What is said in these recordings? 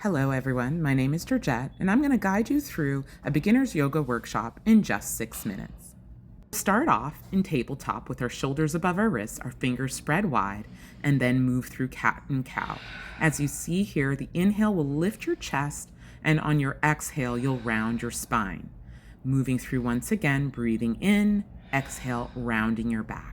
Hello everyone, my name is Georgette and I'm going to guide you through a beginner's yoga workshop in just 6 minutes. We'll start off in tabletop with our shoulders above our wrists, our fingers spread wide, and then move through cat and cow. As you see here, the inhale will lift your chest, and on your exhale you'll round your spine. Moving through once again, breathing in, exhale, rounding your back.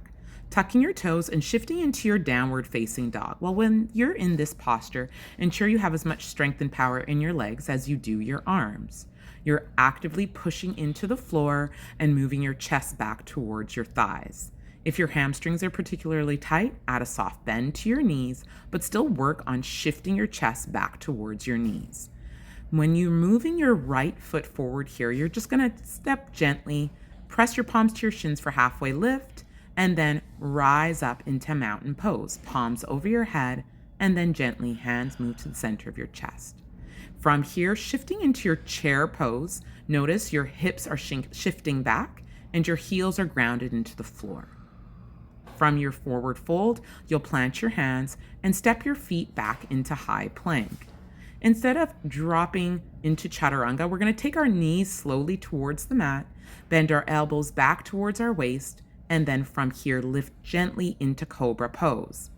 Tucking your toes and shifting into your downward facing dog. Well, when you're in this posture, ensure you have as much strength and power in your legs as you do your arms. You're actively pushing into the floor and moving your chest back towards your thighs. If your hamstrings are particularly tight, add a soft bend to your knees, but still work on shifting your chest back towards your knees. When you're moving your right foot forward here, you're just going to step gently, press your palms to your shins for halfway lift, and then rise up into mountain pose, palms over your head, and then gently hands move to the center of your chest. From here, shifting into your chair pose, notice your hips are shifting back and your heels are grounded into the floor. From your forward fold, you'll plant your hands and step your feet back into high plank. Instead of dropping into Chaturanga, we're going to take our knees slowly towards the mat, bend our elbows back towards our waist, and then from here, lift gently into Cobra pose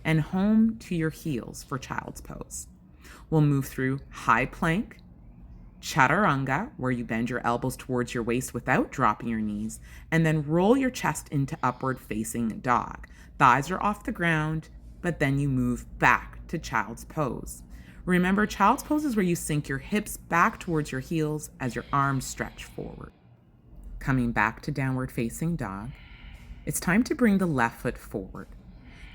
and home to your heels for child's pose. We'll move through high plank, Chaturanga, where you bend your elbows towards your waist without dropping your knees, and then roll your chest into upward facing dog. Thighs are off the ground, but then you move back to child's pose. Remember, child's pose is where you sink your hips back towards your heels as your arms stretch forward. Coming back to downward facing dog, it's time to bring the left foot forward.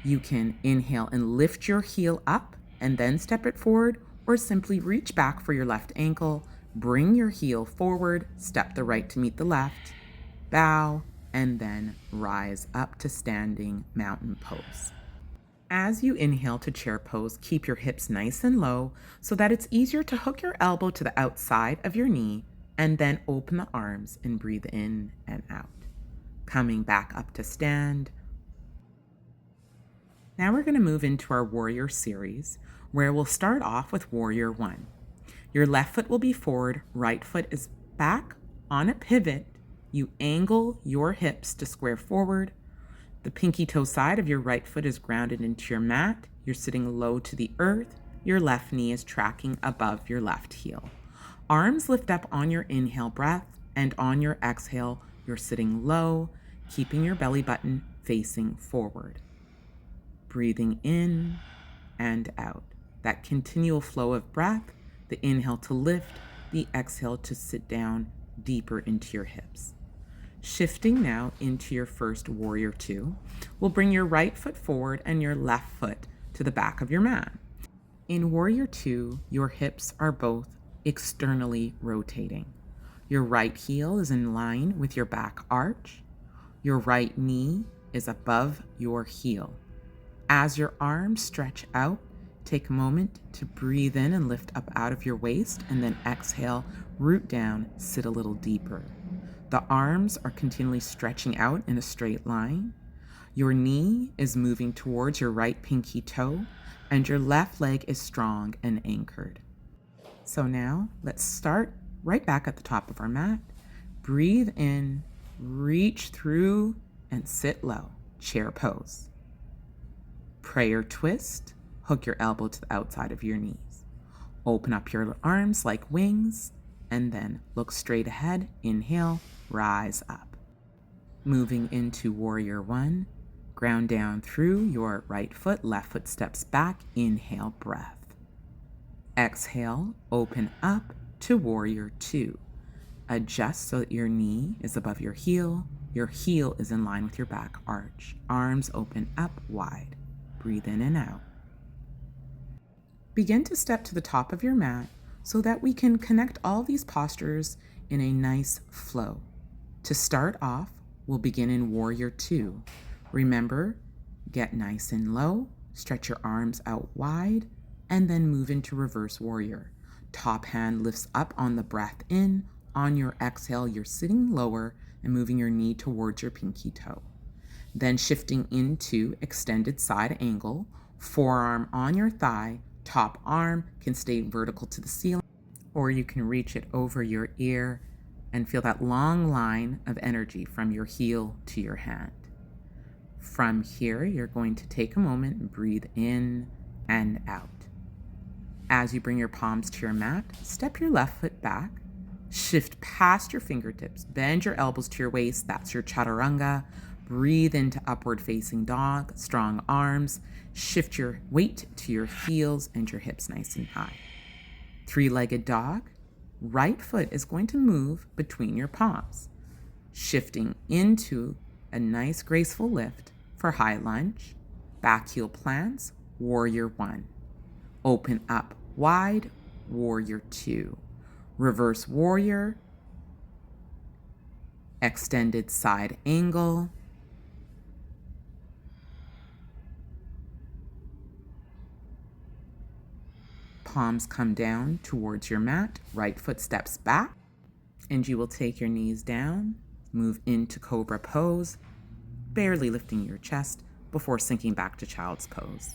You can inhale and lift your heel up and then step it forward, or simply reach back for your left ankle, bring your heel forward, step the right to meet the left, bow, and then rise up to standing mountain pose. As you inhale to chair pose, keep your hips nice and low so that it's easier to hook your elbow to the outside of your knee, and then open the arms and breathe in and out. Coming back up to stand. Now we're going to move into our warrior series, where we'll start off with warrior 1. Your left foot will be forward, right foot is back on a pivot. You angle your hips to square forward. The pinky toe side of your right foot is grounded into your mat. You're sitting low to the earth. Your left knee is tracking above your left heel. Arms lift up on your inhale breath, and on your exhale, you're sitting low, keeping your belly button facing forward. Breathing in and out. That continual flow of breath, the inhale to lift, the exhale to sit down deeper into your hips. Shifting now into your first warrior 2, we'll bring your right foot forward and your left foot to the back of your mat. In warrior 2, your hips are both externally rotating. Your right heel is in line with your back arch. Your right knee is above your heel. As your arms stretch out, take a moment to breathe in and lift up out of your waist, and then exhale, root down, sit a little deeper. The arms are continually stretching out in a straight line. Your knee is moving towards your right pinky toe, and your left leg is strong and anchored. So now let's start right back at the top of our mat. Breathe in, reach through, and sit low, chair pose. Prayer twist, hook your elbow to the outside of your knees. Open up your arms like wings, and then look straight ahead. Inhale, rise up. Moving into warrior 1, ground down through your right foot, left foot steps back. Inhale, breath. Exhale, open up to warrior 2. Adjust so that your knee is above your heel is in line with your back arch. Arms open up wide. Breathe in and out. Begin to step to the top of your mat so that we can connect all these postures in a nice flow. To start off, we'll begin in warrior 2. Remember, get nice and low, stretch your arms out wide, and then move into reverse warrior. Top hand lifts up on the breath in. On your exhale, you're sitting lower and moving your knee towards your pinky toe. Then shifting into extended side angle, forearm on your thigh, top arm can stay vertical to the ceiling, or you can reach it over your ear and feel that long line of energy from your heel to your hand. From here, you're going to take a moment and breathe in and out. As you bring your palms to your mat, step your left foot back, shift past your fingertips, bend your elbows to your waist. That's your Chaturanga. Breathe into upward facing dog, strong arms. Shift your weight to your heels and your hips nice and high. Three-legged dog. Right foot is going to move between your palms, shifting into a nice graceful lift for high lunge. Back heel plants, warrior one. Open up wide, warrior two. Reverse warrior, extended side angle, palms come down towards your mat, right foot steps back, and you will take your knees down, move into Cobra pose, barely lifting your chest before sinking back to child's pose.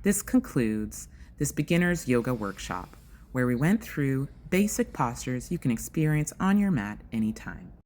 This concludes this beginner's yoga workshop, where we went through basic postures you can experience on your mat anytime.